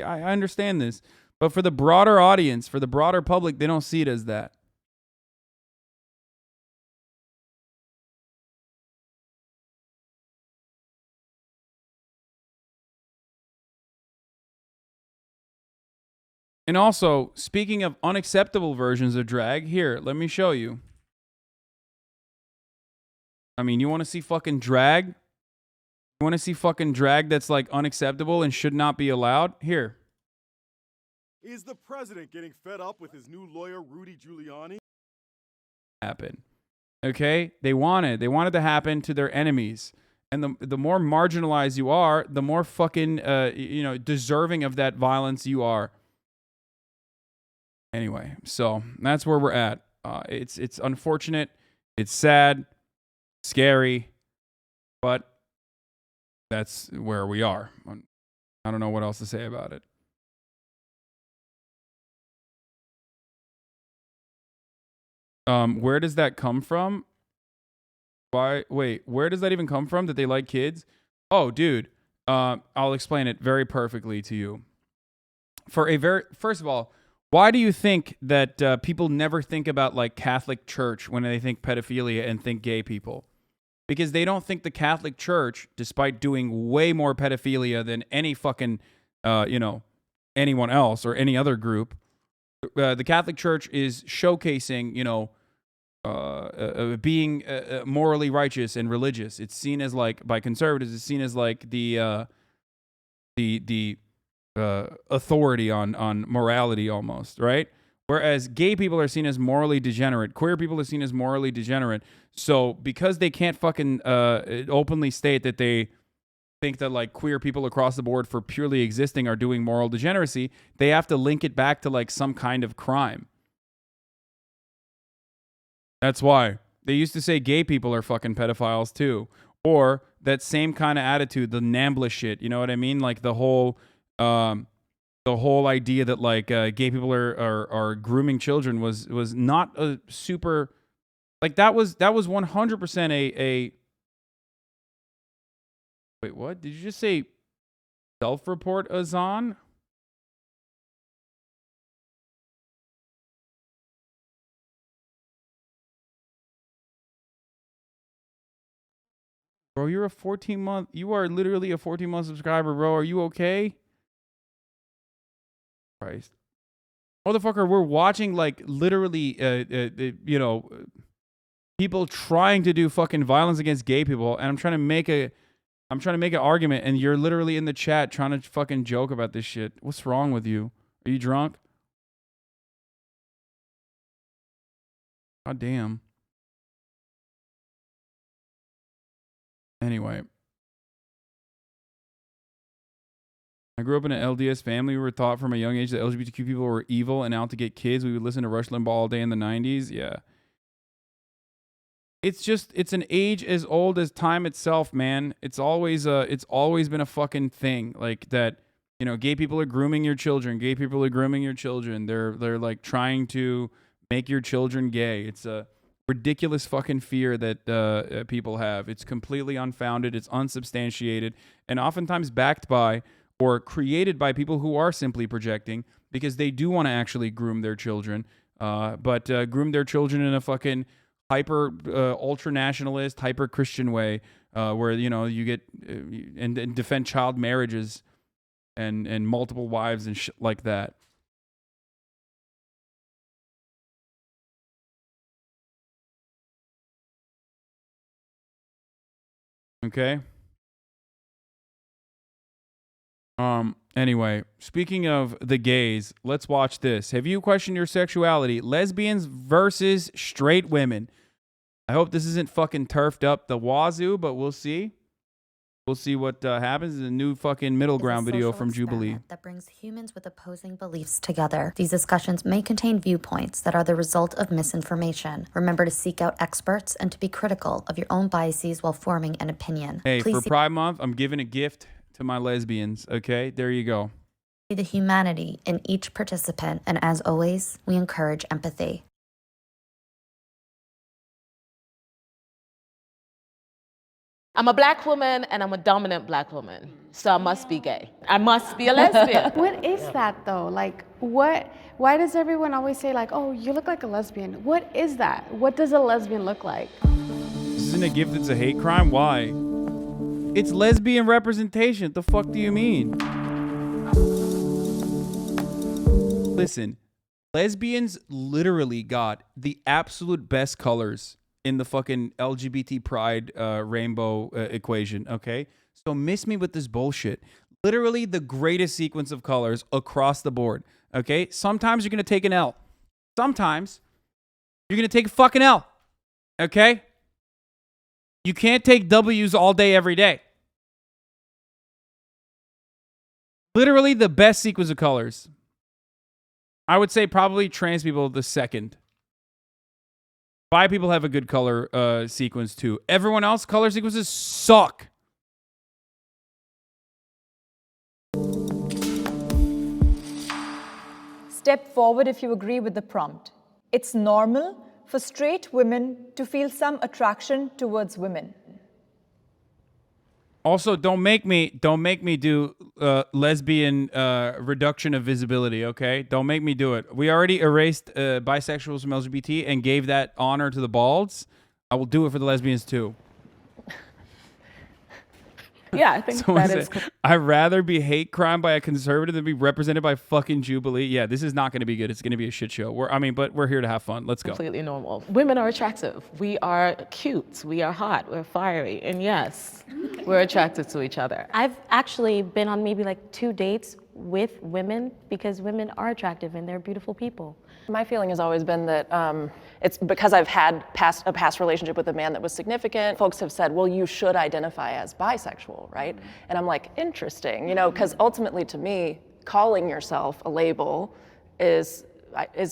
I understand this. But for the broader audience, for the broader public, they don't see it as that. And also, speaking of unacceptable versions of drag, here, let me show you. I mean, you want to see fucking drag? You want to see fucking drag that's like unacceptable and should not be allowed? Here. Is the president getting fed up with his new lawyer, Rudy Giuliani? Happen. Okay? They wanted to happen to their enemies. And the more marginalized you are, the more fucking deserving of that violence you are. Anyway, so that's where we're at. It's unfortunate, it's sad, scary, but that's where we are. I don't know what else to say about it. Where does that come from? Wait, where does that even come from that they like kids? Oh, dude, I'll explain it very perfectly to you. First of all, why do you think that people never think about like Catholic Church when they think pedophilia and think gay people? Because they don't think the Catholic Church, despite doing way more pedophilia than any fucking, anyone else or any other group, the Catholic Church is showcasing, being morally righteous and religious. It's seen as like by conservatives, it's seen as like the authority on morality almost, right? Whereas gay people are seen as morally degenerate, queer people are seen as morally degenerate. So because they can't fucking openly state that they think that like queer people across the board for purely existing are doing moral degeneracy, they have to link it back to like some kind of crime. That's why they used to say gay people are fucking pedophiles too, or that same kind of attitude, the NAMBLA shit. You know what I mean? Like the whole idea that like gay people are grooming children was not a super like that was 100% a wait, what did you just say? Self-report, Azan? Bro, you are literally a 14-month subscriber, bro. Are you okay? Christ. Motherfucker, we're watching like literally, people trying to do fucking violence against gay people, and I'm trying to make an argument, and you're literally in the chat trying to fucking joke about this shit. What's wrong with you? Are you drunk? God damn. Anyway. I grew up in an LDS family. We were taught from a young age that LGBTQ people were evil and out to get kids. We would listen to Rush Limbaugh all day in the 90s. Yeah. It's an age as old as time itself, man. It's always been a fucking thing like that. Gay people are grooming your children. Gay people are grooming your children. They're like trying to make your children gay. It's a ridiculous fucking fear that people have. It's completely unfounded. It's unsubstantiated, and oftentimes backed by or created by people who are simply projecting because they do want to actually groom their children, but groom their children in a fucking hyper ultra nationalist, hyper Christian way, where you get and defend child marriages and multiple wives and shit like that. Okay. Anyway, speaking of the gays, let's watch this. Have you questioned your sexuality? Lesbians versus straight women. I hope this isn't fucking turfed up the wazoo, but we'll see. We'll see what happens in the new fucking middle ground video from Jubilee. That brings humans with opposing beliefs together. These discussions may contain viewpoints that are the result of misinformation. Remember to seek out experts and to be critical of your own biases while forming an opinion. Hey, for Pride Month, I'm giving a gift to my lesbians, okay? There you go. See the humanity in each participant, and as always, we encourage empathy. I'm a black woman and I'm a dominant black woman, so I must be gay. I must be a lesbian. What is that though? Like, why does everyone always say like, oh, you look like a lesbian? What is that? What does a lesbian look like? This isn't a gift, it's a hate crime? Why? It's lesbian representation. What the fuck do you mean? Listen, lesbians literally got the absolute best colors in the fucking LGBT pride rainbow equation, okay? So miss me with this bullshit. Literally the greatest sequence of colors across the board, okay? Sometimes you're going to take an L. Sometimes you're going to take a fucking L, okay? You can't take W's all day, every day. Literally the best sequence of colors. I would say probably trans people the second. Bi people have a good color sequence too. Everyone else, color sequences suck. Step forward if you agree with the prompt. It's normal for straight women to feel some attraction towards women. Also, don't make me do lesbian reduction of visibility, okay? Don't make me do it. We already erased bisexuals from LGBT and gave that honor to the balds. I will do it for the lesbians too. Yeah, I think Someone that is. said, I'd rather be hate crime by a conservative than be represented by fucking Jubilee. Yeah, this is not going to be good. It's going to be a shit show. But we're here to have fun. Let's go. Completely normal. Women are attractive. We are cute. We are hot. We're fiery. And yes, we're attracted to each other. I've actually been on maybe like 2 dates with women because women are attractive and they're beautiful people. My feeling has always been that it's because I've had a past relationship with a man that was significant. Folks have said, well, you should identify as bisexual, right? And I'm like, interesting, because ultimately to me, calling yourself a label is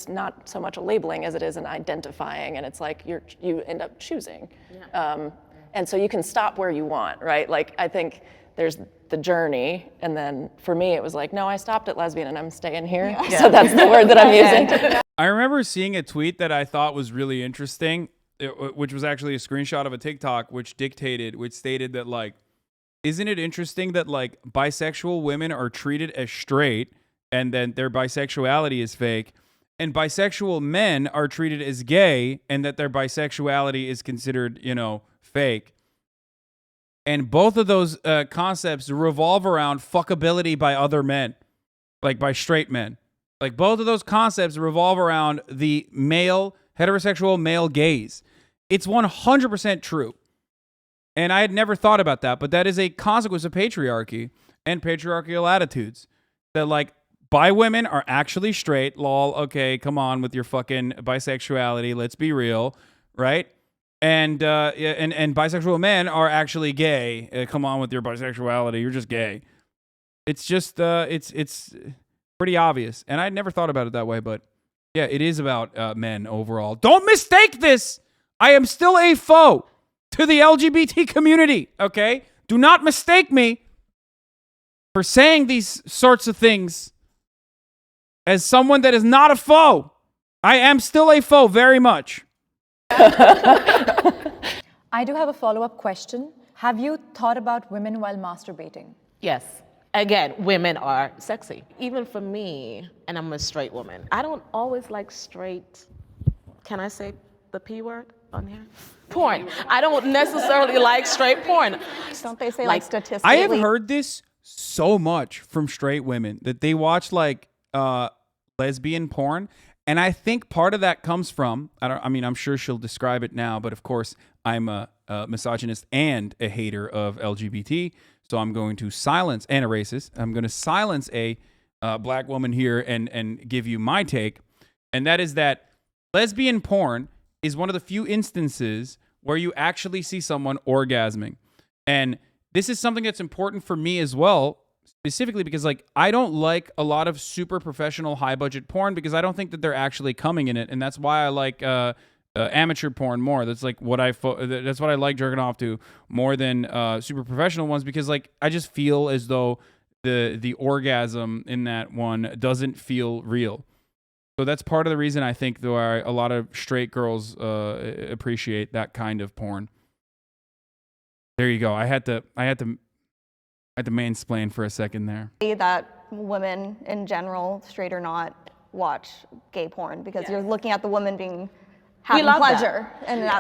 not so much a labeling as it is an identifying, and it's like you end up choosing. Yeah. And so you can stop where you want, right? Like, I think there's the journey, and then for me it was like, no, I stopped at lesbian and I'm staying here. Yeah. So that's the word that I'm using. I remember seeing a tweet that I thought was really interesting, which was actually a screenshot of a TikTok which stated that, like, isn't it interesting that, like, bisexual women are treated as straight and then their bisexuality is fake, and bisexual men are treated as gay and that their bisexuality is considered, fake. And both of those concepts revolve around fuckability by other men, like by straight men. Like, both of those concepts revolve around the heterosexual male gaze. It's 100% true. And I had never thought about that, but that is a consequence of patriarchy and patriarchal attitudes. That, like, bi women are actually straight, lol, okay, come on with your fucking bisexuality, let's be real, right? And bisexual men are actually gay. Come on with your bisexuality. You're just gay. It's just it's pretty obvious. And I'd never thought about it that way, but yeah, it is about men overall. Don't mistake this. I am still a foe to the LGBT community. Okay, do not mistake me for saying these sorts of things as someone that is not a foe. I am still a foe, very much. I do have a follow-up question. Have you thought about women while masturbating? Yes. Again, women are sexy. Even for me, and I'm a straight woman, I don't always like straight, can I say the P word on here? Porn. I don't necessarily like straight porn. Don't they say like statistically? I have heard this so much from straight women that they watch like lesbian porn. And I think part of that comes from, I'm sure she'll describe it now, but of course I'm a misogynist and a hater of LGBT. So I'm going to silence, and a racist. I'm going to silence a black woman here and give you my take. And that is that lesbian porn is one of the few instances where you actually see someone orgasming. And this is something that's important for me as well, specifically because, like, I don't like a lot of super professional high budget porn because I don't think that they're actually coming in it, and that's why I like amateur porn more. That's like what that's what I like jerking off to more than super professional ones, because, like, I just feel as though the orgasm in that one doesn't feel real. So that's part of the reason I think why a lot of straight girls appreciate that kind of porn. There you go. I had to mansplain for a second there. That women in general, straight or not, watch gay porn because you're looking at the woman having pleasure, and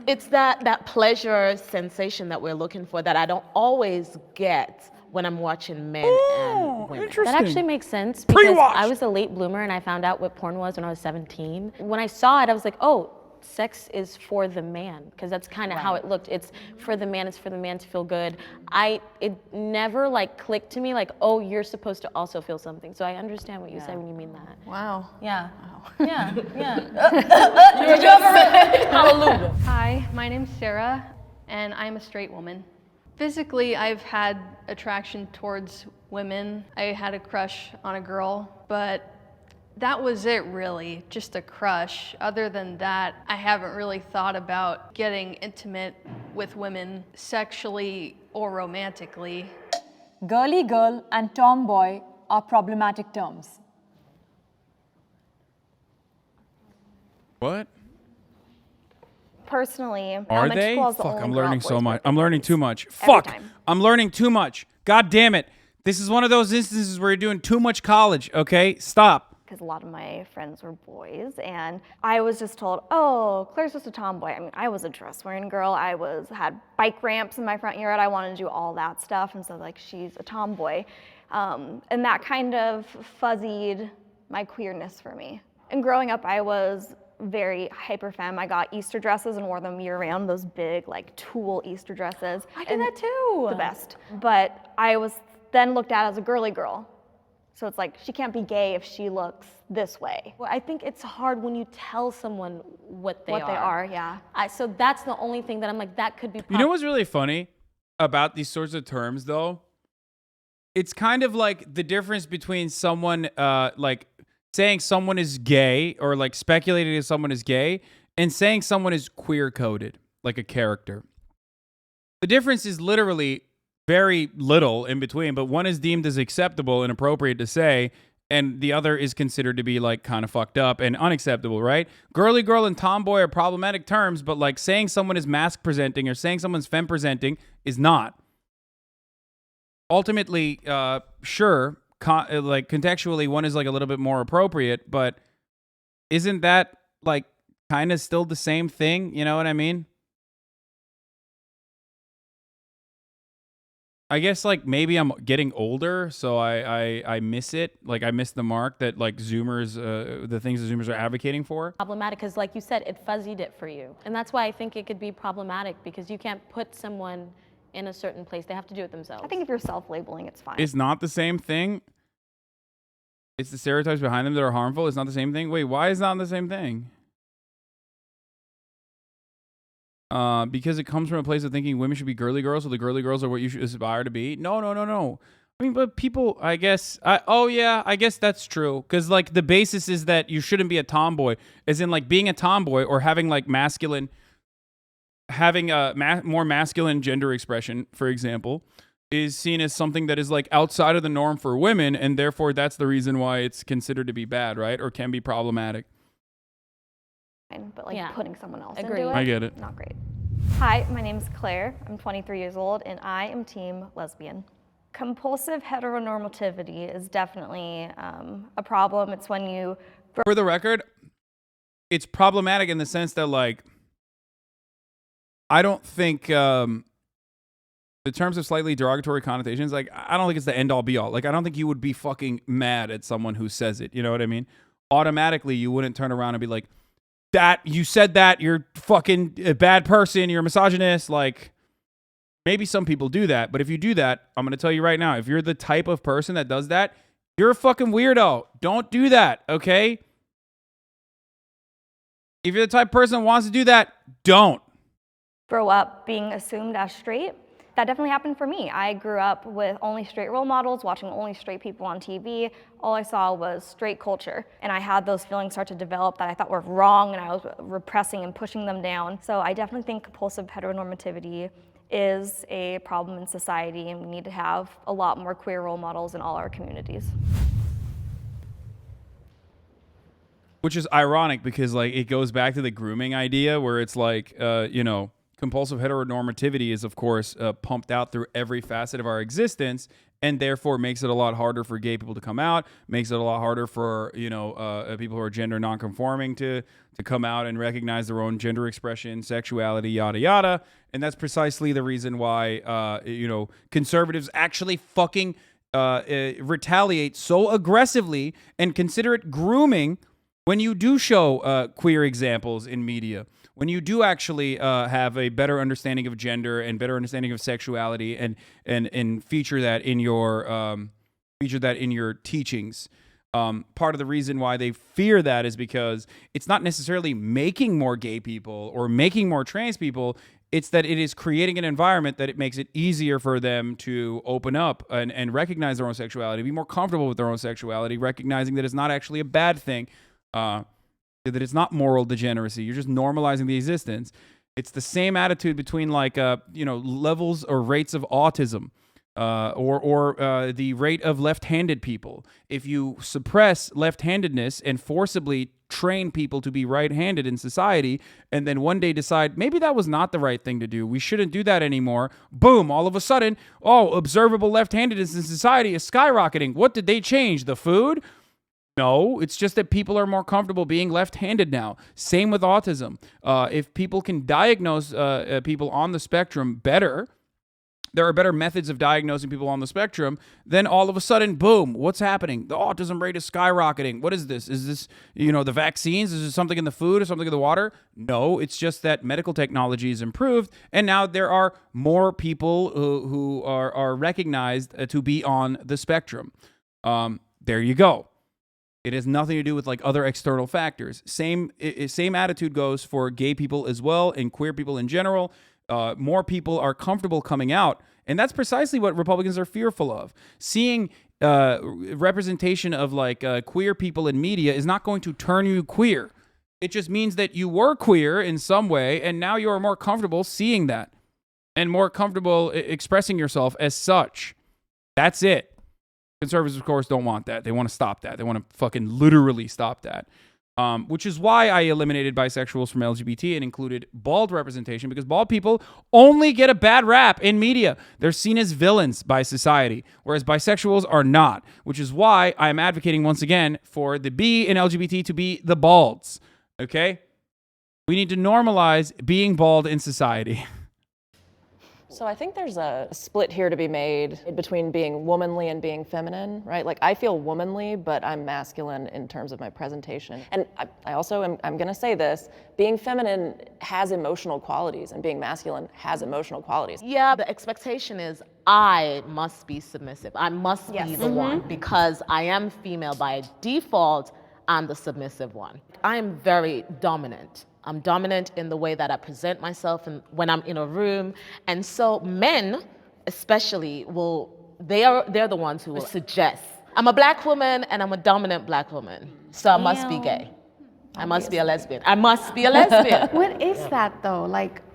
it's that pleasure sensation that we're looking for that I don't always get when I'm watching men and women. That actually makes sense because I was a late bloomer and I found out what porn was when I was 17. When I saw it, I was like, oh, sex is for the man, because that's kind of how it looked. It's for the man. It's for the man to feel good. It never like clicked to me like, oh, you're supposed to also feel something. So I understand what you said when you mean that. Wow. Yeah. Wow. Yeah. Hallelujah. Hi, my name's Sarah, and I'm a straight woman. Physically, I've had attraction towards women. I had a crush on a girl, but that was it really, just a crush. Other than that, I haven't really thought about getting intimate with women sexually or romantically. Girly girl and tomboy are problematic terms. What? personally, Are elementary they? school is the Fuck, only I'm girl learning boys so much. birthday I'm learning too parties. much. Every Fuck. time. I'm learning too much. God damn it. This is one of those instances where you're doing too much college, okay? Stop. Because a lot of my friends were boys, and I was just told, oh, Claire's just a tomboy. I mean, I was a dress-wearing girl. I had bike ramps in my front yard. I wanted to do all that stuff, and so like, she's a tomboy. And that kind of fuzzied my queerness for me. And growing up, I was very hyper femme. I got Easter dresses and wore them year round, those big like tulle Easter dresses. I did that too. The best. But I was then looked at as a girly girl. So it's like, she can't be gay if she looks this way. Well, I think it's hard when you tell someone what they are, yeah. So that's the only thing that I'm like, that could be You know what's really funny about these sorts of terms, though? It's kind of like the difference between someone like saying someone is gay or like speculating if someone is gay and saying someone is queer coded, like a character. The difference is literally very little in between, but one is deemed as acceptable and appropriate to say, and the other is considered to be like kind of fucked up and unacceptable, right? Girly girl and tomboy are problematic terms, but like saying someone is mask presenting or saying someone's femme presenting is not. Ultimately, sure, like contextually, one is like a little bit more appropriate, but isn't that like kind of still the same thing? You know what I mean? I guess like maybe I'm getting older, so I miss it. Like I miss the mark that like Zoomers, the things that Zoomers are advocating for. problematic because, like you said, it fuzzied it for you, and that's why I think it could be problematic because you can't put someone in a certain place. They have to do it themselves. I think if you're self-labeling, it's fine. It's not the same thing. It's the stereotypes behind them that are harmful. It's not the same thing. Wait, why is it not the same thing? Because it comes from a place of thinking women should be girly girls, so the girly girls are what you should aspire to be. No. I mean, but people, I guess, I guess that's true. Because like the basis is that you shouldn't be a tomboy, as in like being a tomboy or having like masculine, having a more masculine gender expression, for example, is seen as something that is like outside of the norm for women, and therefore that's the reason why it's considered to be bad, right? Or can be problematic. But like putting someone else Agreed. into it, I get it. Not great. Hi, my name's Claire. I'm 23 years old, and I am team lesbian. Compulsive heteronormativity is definitely a problem. It's when you... For the record, it's problematic in the sense that like, I don't think the terms of slightly derogatory connotations, like I don't think it's the end all be all. Like I don't think you would be fucking mad at someone who says it. You know what I mean? Automatically, you wouldn't turn around and be like, that you said that, you're fucking a bad person, you're a misogynist. Like maybe some people do that, but if you do that, I'm going to tell you right now, if you're the type of person that does that, you're a fucking weirdo. Don't do that, okay? If you're the type of person that wants to do that, don't. grow up being assumed as straight. That definitely happened for me. I grew up with only straight role models, watching only straight people on TV. All I saw was straight culture. And I had those feelings start to develop that I thought were wrong, and I was repressing and pushing them down. So I definitely think compulsive heteronormativity is a problem in society, and we need to have a lot more queer role models in all our communities. Which is ironic because like it goes back to the grooming idea where it's like, compulsive heteronormativity is, of course, pumped out through every facet of our existence, and therefore makes it a lot harder for gay people to come out, makes it a lot harder for, people who are gender nonconforming to come out and recognize their own gender expression, sexuality, yada, yada. And that's precisely the reason why, conservatives actually fucking retaliate so aggressively and consider it grooming when you do show queer examples in media, when you do actually have a better understanding of gender and better understanding of sexuality, and feature that in your teachings. Part of the reason why they fear that is because it's not necessarily making more gay people or making more trans people. It's that it is creating an environment that it makes it easier for them to open up and recognize their own sexuality, be more comfortable with their own sexuality, recognizing that it's not actually a bad thing. That it's not moral degeneracy. You're just normalizing the existence. It's the same attitude between levels or rates of autism, or the rate of left-handed people. If you suppress left-handedness and forcibly train people to be right-handed in society, and then one day decide maybe that was not the right thing to do, we shouldn't do that anymore, boom, all of a sudden, observable left-handedness in society is skyrocketing. What did they change? The food? No, it's just that people are more comfortable being left-handed now. Same with autism. If people can diagnose people on the spectrum better, there are better methods of diagnosing people on the spectrum, then all of a sudden, boom, what's happening? The autism rate is skyrocketing. What is this? Is this, the vaccines? Is there something in the food or something in the water? No, it's just that medical technology has improved, and now there are more people who are recognized to be on the spectrum. There you go. It has nothing to do with other external factors. Same attitude goes for gay people as well, and queer people in general. More people are comfortable coming out, and that's precisely what Republicans are fearful of. Seeing representation of queer people in media is not going to turn you queer. It just means that you were queer in some way, and now you are more comfortable seeing that and more comfortable expressing yourself as such. That's it. Conservatives, of course, don't want that. They want to stop that. They want to fucking literally stop that. Which is why I eliminated bisexuals from LGBT and included bald representation, because bald people only get a bad rap in media. They're seen as villains by society, whereas bisexuals are not, which is why I'm advocating once again for the B in LGBT to be the balds. Okay? We need to normalize being bald in society. So I think there's a split here to be made between being womanly and being feminine, right? I feel womanly, but I'm masculine in terms of my presentation. And I also I'm gonna say this, being feminine has emotional qualities and being masculine has emotional qualities. Yeah, the expectation is I must be submissive. I must be the one because I am female by default. I'm the submissive one. I am very dominant. I'm dominant in the way that I present myself and when I'm in a room. And so men, especially, they're the ones who will suggest. I'm a black woman and I'm a dominant black woman. So I must be gay. I must be a lesbian. I must be a lesbian. What is that though?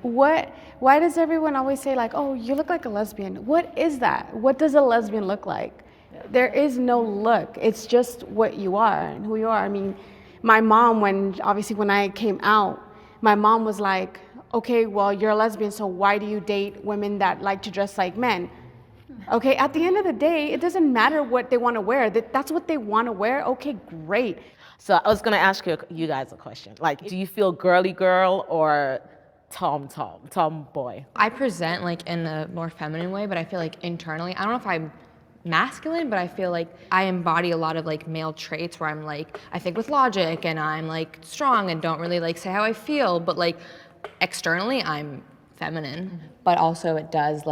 Why does everyone always say oh, you look like a lesbian? What is that? What does a lesbian look like? There is no look. It's just what you are and who you are. I mean, my mom, when I came out, my mom was like, okay, well, you're a lesbian, so why do you date women that like to dress like men? Okay, at the end of the day, it doesn't matter what they want to wear. That's what they want to wear. Okay, great. So I was going to ask you guys a question. Do you feel girly girl or tomboy? I present in a more feminine way, but I feel internally, I don't know if I'm masculine, but I feel I embody a lot of male traits where I'm I think with logic and I'm strong and don't really say how I feel, but externally I'm feminine. But also it does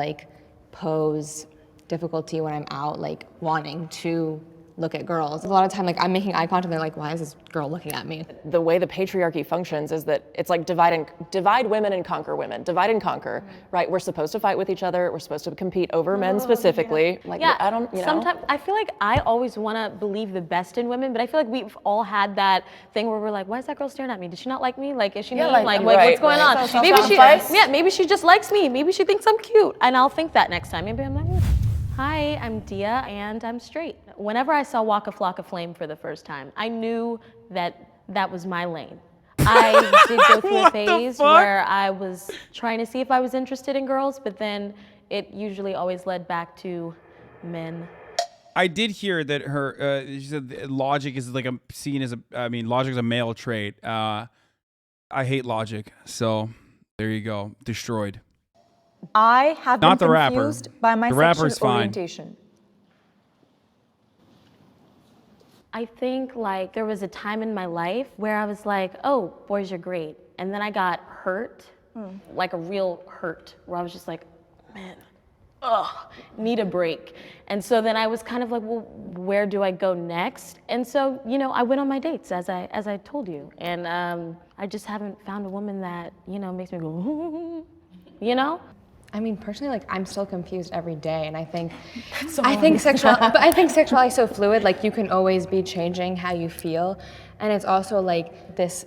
pose difficulty when I'm out wanting to look at girls. A lot of time I'm making eye contact and they're why is this girl looking at me? The way the patriarchy functions is that it's divide women and conquer women. Divide and conquer, right? We're supposed to fight with each other. We're supposed to compete over men specifically. I don't, Sometimes I feel I always want to believe the best in women, but I feel we've all had that thing where we're why is that girl staring at me? Did she not like me? Is she mean? What's going on? So maybe she just likes me. Maybe she thinks I'm cute, and I'll think that next time. Maybe I'm like, hi, I'm Dia, and I'm straight. Whenever I saw Walk a Flock of Flame for the first time, I knew that was my lane. I did go through a What the phase fuck? where I was trying to see if I was interested in girls, but then it usually always led back to men. I did hear that she said that logic is like logic is a male trait. I hate logic, so there you go, destroyed. I have Not been the rapper. confused by my The rapper's sexual fine. orientation. I think like there was a time in my life where I was like, oh, boys are great. And then I got hurt, like a real hurt, where I was just like, man, need a break. And so then I was kind of like, well, where do I go next? And so, you know, I went on my dates as I told you. And I just haven't found a woman that, you know, makes me go, you know? I mean, personally, like I'm still confused every day, and I think sexuality is so fluid. Like you can always be changing how you feel, and it's also like this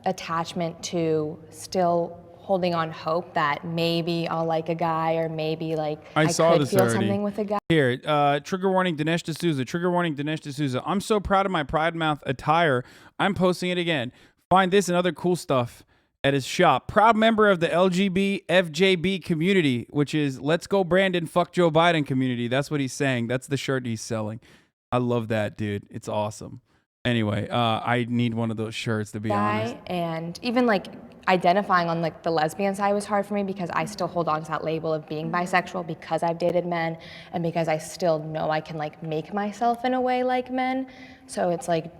attachment to still holding on hope that maybe I'll like a guy, or maybe like I saw could this feel already. something with a guy. Here, trigger warning, Dinesh D'Souza. Trigger warning, Dinesh D'Souza. I'm so proud of my Pride Month attire. I'm posting it again. Find this and other cool stuff at his shop. Proud member of the LGB FJB community, which is Let's Go Brandon, Fuck Joe Biden community. That's what he's saying. That's the shirt he's selling. I love that, dude. It's awesome. Anyway, I need one of those shirts, to be honest. And even like identifying on like the lesbian side was hard for me because I still hold on to that label of being bisexual because I've dated men and because I still know I can like make myself in a way like men. So it's like,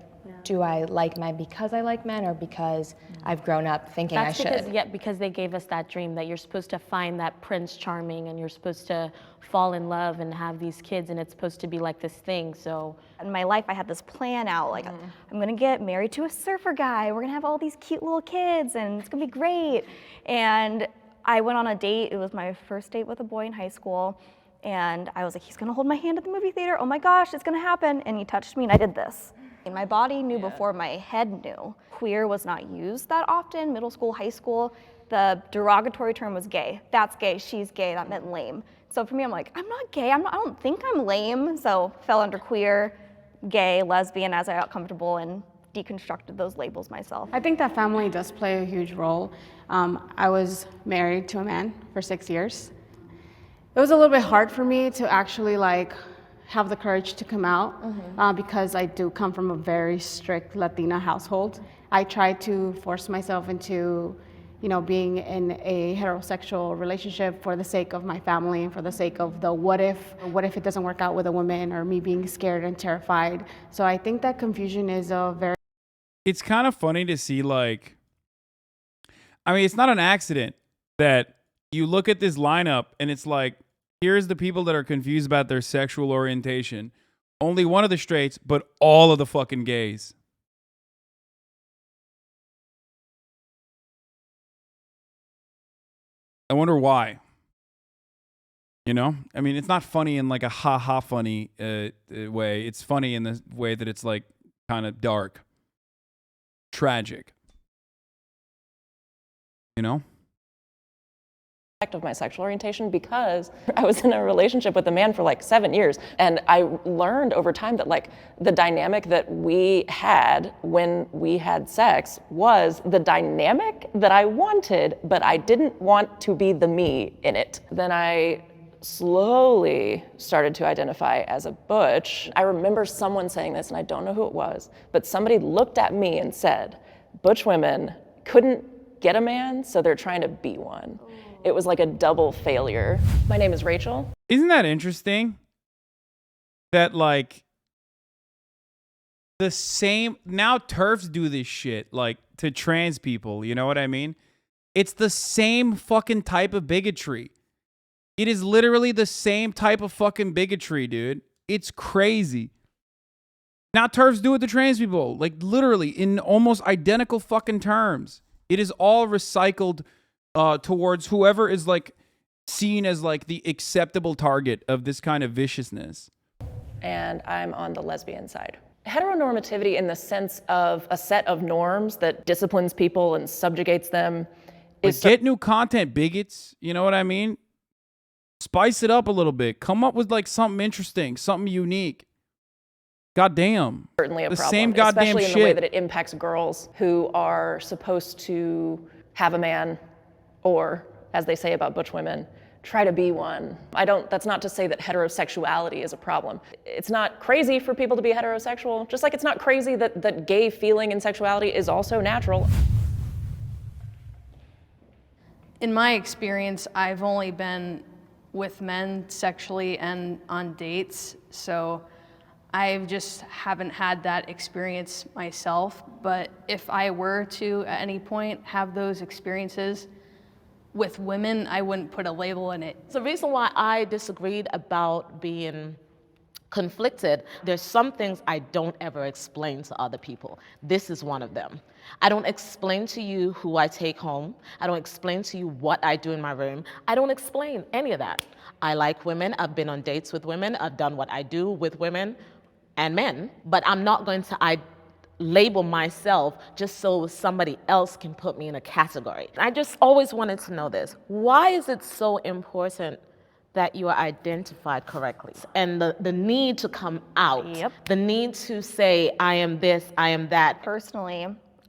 do I like men because I like men, or because I've grown up thinking I should? Because they gave us that dream that you're supposed to find that Prince Charming and you're supposed to fall in love and have these kids, and it's supposed to be like this thing. So in my life, I had this plan out, like I'm gonna get married to a surfer guy. We're gonna have all these cute little kids, and it's gonna be great. And I went on a date. It was my first date with a boy in high school, and I was like, he's gonna hold my hand at the movie theater. Oh my gosh, it's gonna happen. And he touched me, and I did this. And my body knew before my head knew. Queer was not used that often, middle school, high school. The derogatory term was gay. That's gay, she's gay, that meant lame. So for me, I'm like, I'm not gay, I don't think I'm lame. So fell under queer, gay, lesbian as I got comfortable and deconstructed those labels myself. I think that family does play a huge role. I was married to a man for 6 years. It was a little bit hard for me to actually like have the courage to come out because I do come from a very strict Latina household. I tried to force myself into, you know, being in a heterosexual relationship for the sake of my family and for the sake of the what if it doesn't work out with a woman, or me being scared and terrified. So I think that confusion is a very... It's kind of funny to see, like, I mean, it's not an accident that you look at this lineup and it's like, here's the people that are confused about their sexual orientation. Only one of the straights, but all of the fucking gays. I wonder why. You know? I mean, it's not funny in like a ha-ha funny way. It's funny in the way that it's like kind of dark. Tragic. You know? Of my sexual orientation, because I was in a relationship with a man for like 7 years, and I learned over time that like the dynamic that we had when we had sex was the dynamic that I wanted, but I didn't want to be the me in it. Then I slowly started to identify as a butch. I remember someone saying this, and I don't know who it was, but somebody looked at me and said, butch women couldn't get a man, so they're trying to be one. It was like a double failure. My name is Rachel. Isn't that interesting? That like the same, now TERFs do this shit like to trans people, you know what I mean? It's the same fucking type of bigotry. It is literally the same type of fucking bigotry, dude. It's crazy. Now TERFs do it to trans people, like literally in almost identical fucking terms. It is all recycled towards whoever is like seen as like the acceptable target of this kind of viciousness. And I'm on the lesbian side. Heteronormativity in the sense of a set of norms that disciplines people and subjugates them. Like, get new content, bigots. You know what I mean? Spice it up a little bit. Come up with like something interesting, something unique. Goddamn. Certainly a the problem. Same goddamn especially shit. in the way that it impacts girls who are supposed to have a man, or, as they say about butch women, try to be one. That's not to say that heterosexuality is a problem. It's not crazy for people to be heterosexual, just like it's not crazy that gay feeling and sexuality is also natural. In my experience, I've only been with men sexually and on dates, so I just haven't had that experience myself. But if I were to, at any point, have those experiences with women, I wouldn't put a label in it. The reason why I disagreed about being conflicted, there's some things I don't ever explain to other people. This is one of them. I don't explain to you who I take home. I don't explain to you what I do in my room. I don't explain any of that. I like women. I've been on dates with women. I've done what I do with women and men, but I'm not going to label myself just so somebody else can put me in a category. I just always wanted to know this. Why is it so important that you are identified correctly? And the need to come out, the need to say, I am this, I am that. Personally,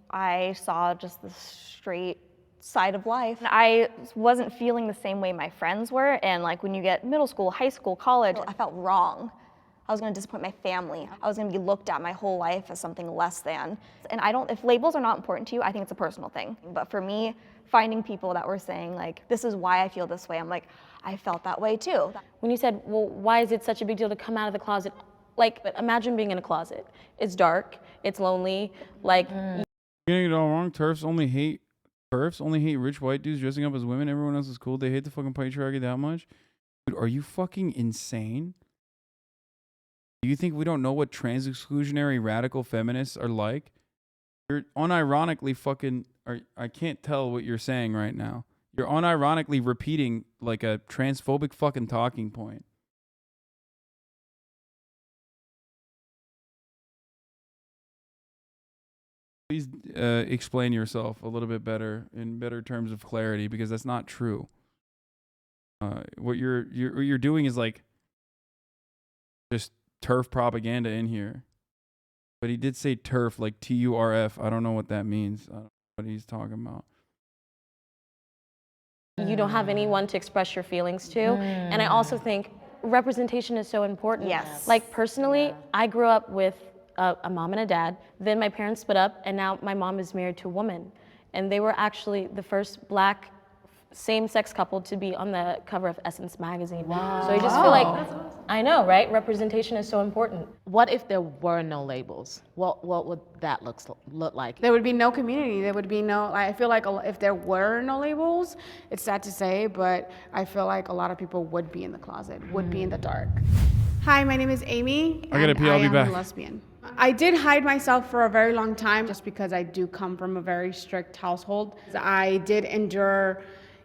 I saw just the straight side of life. I wasn't feeling the same way my friends were, and like when you get middle school, high school, college, I felt wrong. I was gonna disappoint my family. I was gonna be looked at my whole life as something less than. And if labels are not important to you, I think it's a personal thing. But for me, finding people that were saying like, this is why I feel this way, I'm like, I felt that way too. When you said, well, why is it such a big deal to come out of the closet? Like, imagine being in a closet. It's dark, it's lonely, like. You're getting it all wrong. TERFs only hate rich white dudes dressing up as women. Everyone else is cool. They hate the fucking patriarchy that much. Dude, are you fucking insane? Do you think we don't know what trans exclusionary radical feminists are like? You're unironically fucking, I can't tell what you're saying right now. You're unironically repeating like a transphobic fucking talking point. Please explain yourself a little bit better, in better terms of clarity, because that's not true. What you're doing is like just TERF propaganda in here. But he did say TERF, like TURF. I don't know what that means. I don't know what he's talking about. You don't have anyone to express your feelings to. And I also think representation is so important. Yes. Like personally, I grew up with a mom and a dad. Then my parents split up, and now my mom is married to a woman. And they were actually the first Black same-sex couple to be on the cover of Essence magazine. Wow. So I just feel like, I know, right? Representation is so important. What if there were no labels? What would that look like? There would be no community. There would be no, I feel like if there were no labels, it's sad to say, but I feel like a lot of people would be in the closet, would be in the dark. Hi, my name is Amy. I gotta pee, I'll be back. am a lesbian. I did hide myself for a very long time just because I do come from a very strict household. I did endure,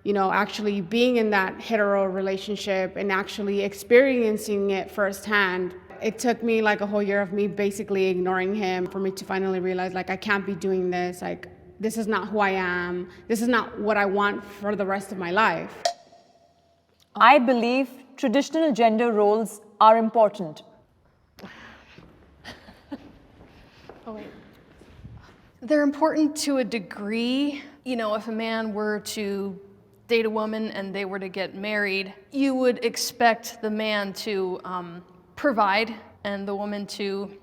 actually being in that hetero relationship and actually experiencing it firsthand. It took me like a whole year of me basically ignoring him for me to finally realize like I can't be doing this. Like this is not who I am. This is not what I want for the rest of my life. I believe traditional gender roles are important. They're important to a degree. If a man were to date a woman and they were to get married, you would expect the man to provide and the woman to,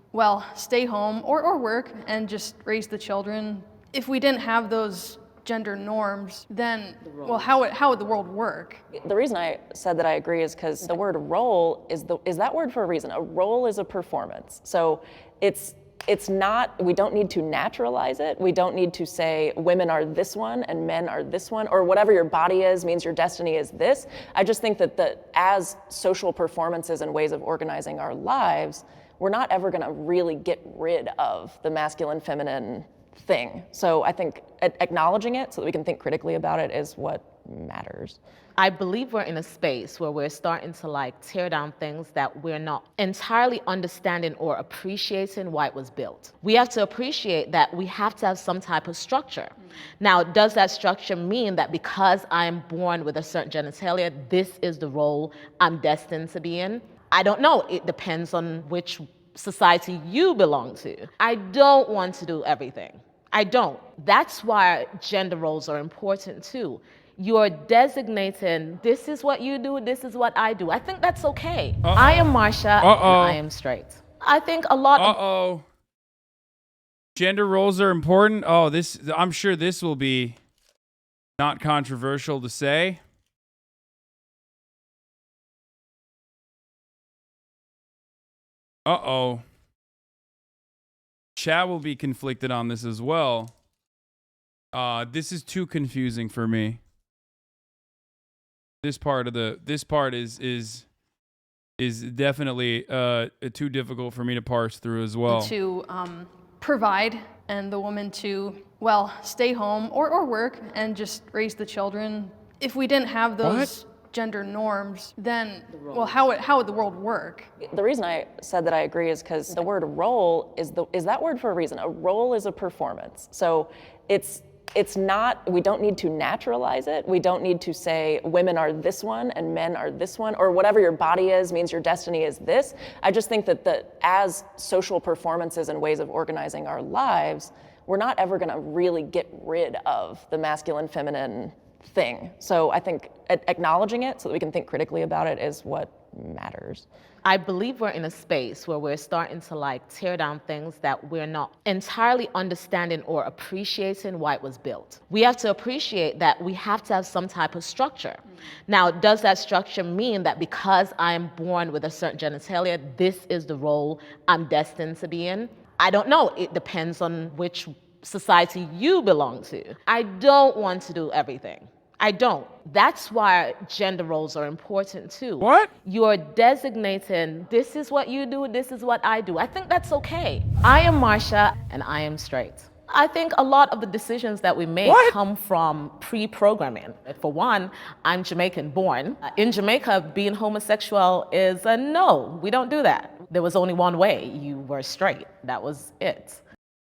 stay home or work and just raise the children. If we didn't have those gender norms, then, how would the world work? The reason I said that I agree is because the word role is that word for a reason. A role is a performance. So it's not, we don't need to naturalize it. We don't need to say women are this one and men are this one, or whatever your body is means your destiny is this. I just think that as social performances and ways of organizing our lives, we're not ever gonna really get rid of the masculine, feminine thing. So I think acknowledging it so that we can think critically about it is what matters. I believe we're in a space where we're starting to tear down things that we're not entirely understanding or appreciating why it was built. We have to appreciate that we have to have some type of structure. Now, does that structure mean that because I'm born with a certain genitalia, this is the role I'm destined to be in? I don't know. It depends on which society you belong to. I don't want to do everything. I don't. That's why gender roles are important too. You're designating, this is what you do, this is what I do. I think that's okay. I am Marsha, and I am straight. I think a lot of... Gender roles are important. Oh, I'm sure this will be not controversial to say. Chat will be conflicted on this as well. This is too confusing for me. This part is definitely too difficult for me to parse through as well. To provide, and the woman to, well, stay home or work and just raise the children. If we didn't have those gender norms, then, well, how would the world work? The reason I said that I agree is because the word role is that word for a reason. A role is a performance. So it's not, we don't need to naturalize it. We don't need to say women are this one and men are this one, or whatever your body is means your destiny is this. I just think that as social performances and ways of organizing our lives, we're not ever gonna really get rid of the masculine, feminine thing. So I think acknowledging it so that we can think critically about it is what matters. I believe we're in a space where we're starting to tear down things that we're not entirely understanding or appreciating why it was built. We have to appreciate that we have to have some type of structure. Now, does that structure mean that because I'm born with a certain genitalia, this is the role I'm destined to be in? I don't know. It depends on which society you belong to. I don't want to do everything. I don't. That's why gender roles are important too. What? You're designating, this is what you do, this is what I do. I think that's okay. I am Marsha, and I am straight. I think a lot of the decisions that we make come from pre-programming. For one, I'm Jamaican born. In Jamaica, being homosexual is a no. We don't do that. There was only one way. You were straight. That was it.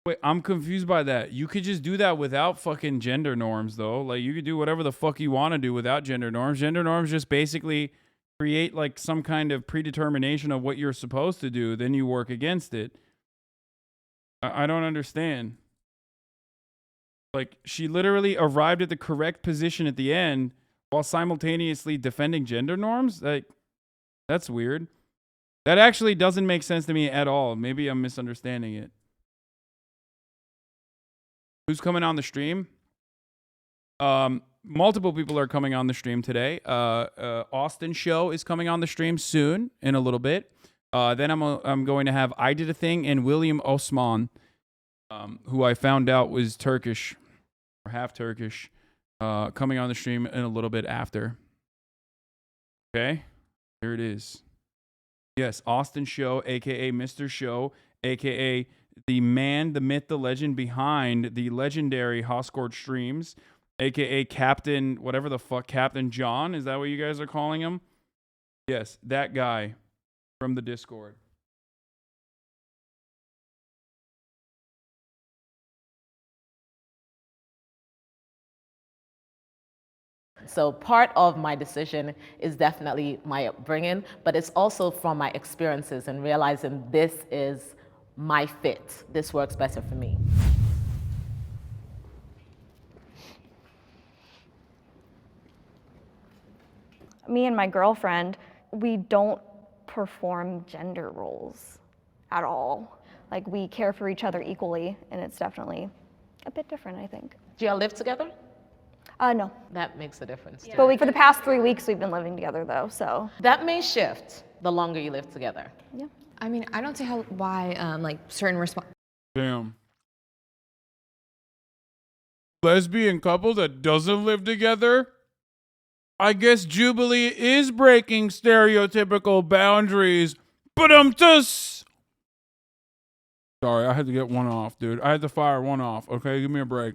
Wait, I'm confused by that. You could just do that without fucking gender norms, though. Like, you could do whatever the fuck you want to do without gender norms. Gender norms just basically create, some kind of predetermination of what you're supposed to do. Then you work against it. I don't understand. She literally arrived at the correct position at the end while simultaneously defending gender norms? That's weird. That actually doesn't make sense to me at all. Maybe I'm misunderstanding it. Who's coming on the stream? Multiple people are coming on the stream today. Austin Show is coming on the stream soon, in a little bit. Then I'm going to have I Did a Thing and William Osman, who I found out was Turkish, or half Turkish, coming on the stream in a little bit after. Okay, here it is. Yes, Austin Show, a.k.a. Mr. Show, a.k.a. the man, the myth, the legend behind the legendary Hoscourt streams, a.k.a. Captain, whatever the fuck, Captain John, is that what you guys are calling him? Yes, that guy from the Discord. So part of my decision is definitely my upbringing, but it's also from my experiences and realizing this is my fit. This works better for me. Me and my girlfriend, we don't perform gender roles at all. We care for each other equally, and it's definitely a bit different, I think. Do y'all live together? No. That makes a difference too. But for the past 3 weeks, we've been living together, though, so. That may shift the longer you live together. Yeah. I mean, I don't see why certain Damn. Lesbian couple that doesn't live together? I guess Jubilee is breaking stereotypical boundaries. But sorry, I had to get one off, dude. I had to fire one off. Okay, give me a break.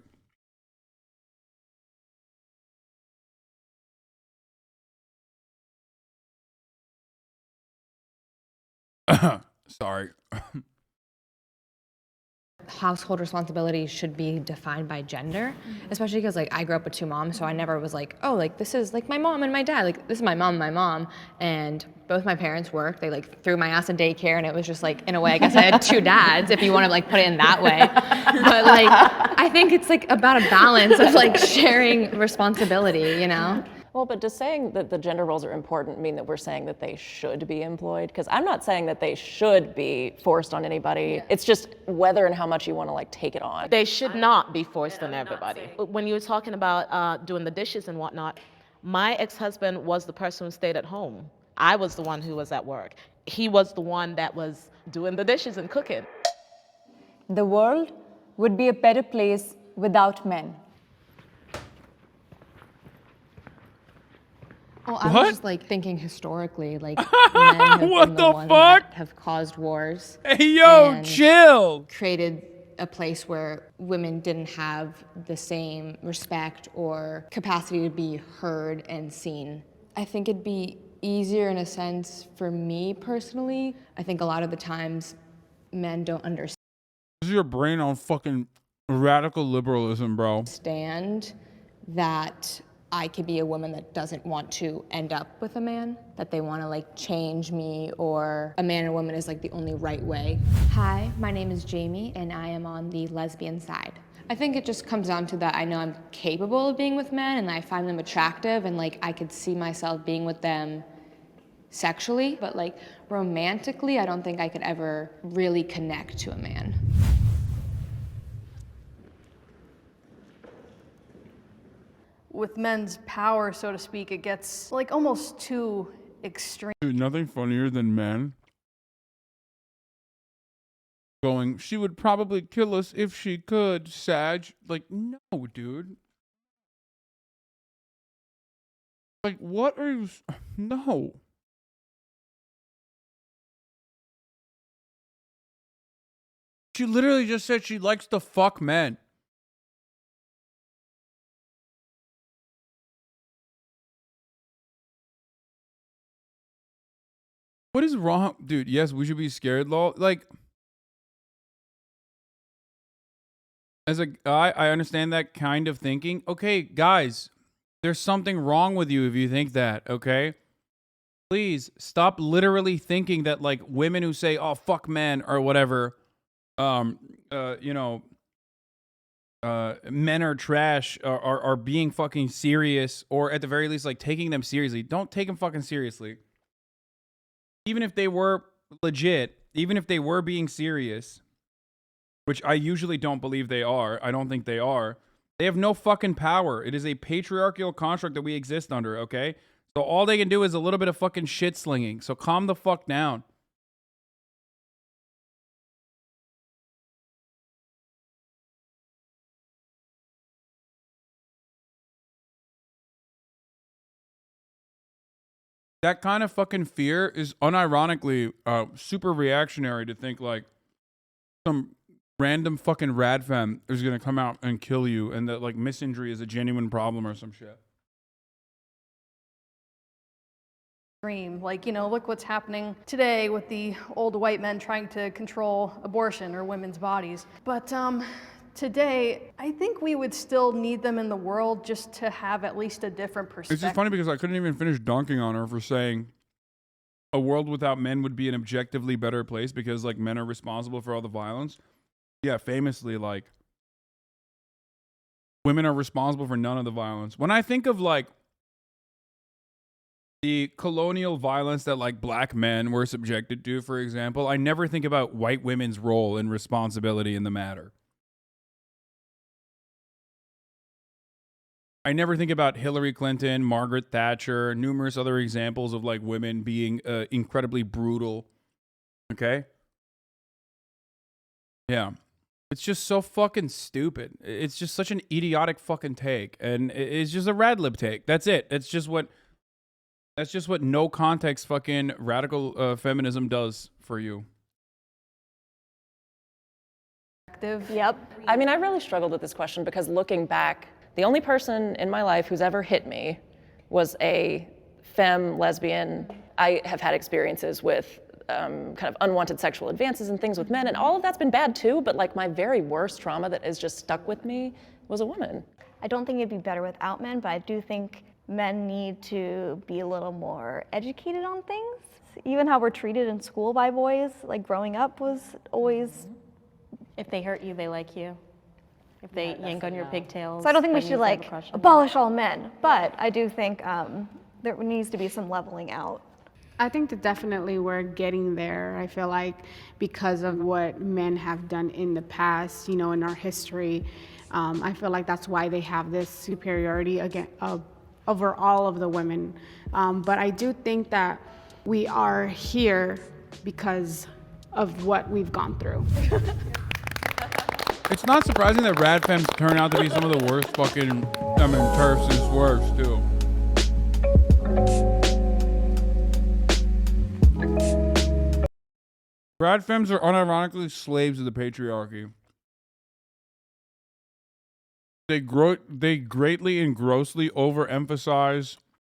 Sorry. household responsibilities should be defined by gender, especially because like I grew up with 2 moms, so I never was like, oh, like this is like my mom and my dad, like this is my mom, and both my parents worked. They like threw my ass in daycare, and it was just like, in a way, I guess I had 2 dads, if you want to like put it in that way. But like, I think it's like about a balance of like sharing responsibility, you know? Well, but does saying that the gender roles are important mean that we're saying that they should be employed? Because I'm not saying that they should be forced on anybody. It's just whether and how much you want to like take it on. They should not be forced on everybody. When you were talking about doing the dishes and whatnot, my ex-husband was the person who stayed at home. I was the one who was at work. He was the one that was doing the dishes and cooking. The world would be a better place without men. Well, I What? was just like thinking historically, like men have What been the ones fuck? that have caused wars. Hey, yo, and chill. Created a place where women didn't have the same respect or capacity to be heard and seen. I think it'd be easier in a sense for me personally. I think a lot of the times men don't This is your brain on fucking radical liberalism, bro. understand that I could be a woman that doesn't want to end up with a man, that they want to like change me, or a man and a woman is like the only right way. Hi, my name is Jamie and I am on the lesbian side. I think it just comes down to that I know I'm capable of being with men and I find them attractive and like I could see myself being with them sexually, but like romantically, I don't think I could ever really connect to a man. With men's power, so to speak, it gets like almost too extreme. Dude, nothing funnier than men going, she would probably kill us if she could, Sag. Like, no, dude. Like, what are you... No. She literally just said she likes to fuck men. What is wrong? Dude, yes, we should be scared, lol. Like, as a guy, I understand that kind of thinking. Okay, guys, there's something wrong with you if you think that, okay? Please stop literally thinking that, like, women who say, oh, fuck men or whatever, you know, men are trash, are being fucking serious, or at the very least, like, taking them seriously. Don't take them fucking seriously. Even if they were legit, even if they were being serious, which I usually don't believe they are, I don't think they are, they have no fucking power. It is a patriarchal construct that we exist under, okay? So all they can do is a little bit of fucking shit slinging. So calm the fuck down. That kind of fucking fear is unironically super reactionary to think like some random fucking rad femme is gonna come out and kill you and that like misinjury is a genuine problem or some shit. Like, you know, look what's happening today with the old white men trying to control abortion or women's bodies. But today, I think we would still need them in the world just to have at least a different perspective. It's just funny because I couldn't even finish dunking on her for saying a world without men would be an objectively better place because like men are responsible for all the violence. Yeah, famously, like women are responsible for none of the violence. When I think of like the colonial violence that like black men were subjected to, for example, I never think about white women's role and responsibility in the matter. I never think about Hillary Clinton, Margaret Thatcher, numerous other examples of like women being incredibly brutal. Okay? Yeah. It's just so fucking stupid. It's just such an idiotic fucking take. And it's just a rad lib take. That's it. That's just what no context fucking radical feminism does for you. Yep. I mean, I really struggled with this question because looking back, the only person in my life who's ever hit me was a femme lesbian. I have had experiences with kind of unwanted sexual advances and things with men, and all of that's been bad too, but like my very worst trauma that is just stuck with me was a woman. I don't think it'd be better without men, but I do think men need to be a little more educated on things. Even how we're treated in school by boys, like growing up was always... If they hurt you, they like you. If they yank on your pigtails. So I don't think we that should means they have a like crush on you. abolish all men, but I do think there needs to be some leveling out. I think that definitely we're getting there. I feel like because of what men have done in the past, you know, in our history, I feel like that's why they have this superiority over all of the women. But I do think that we are here because of what we've gone through. It's not surprising that rad femmes turn out to be some of the worst fucking, TERFs and swerves too. Rad femmes are unironically slaves of the patriarchy. They greatly and grossly overemphasize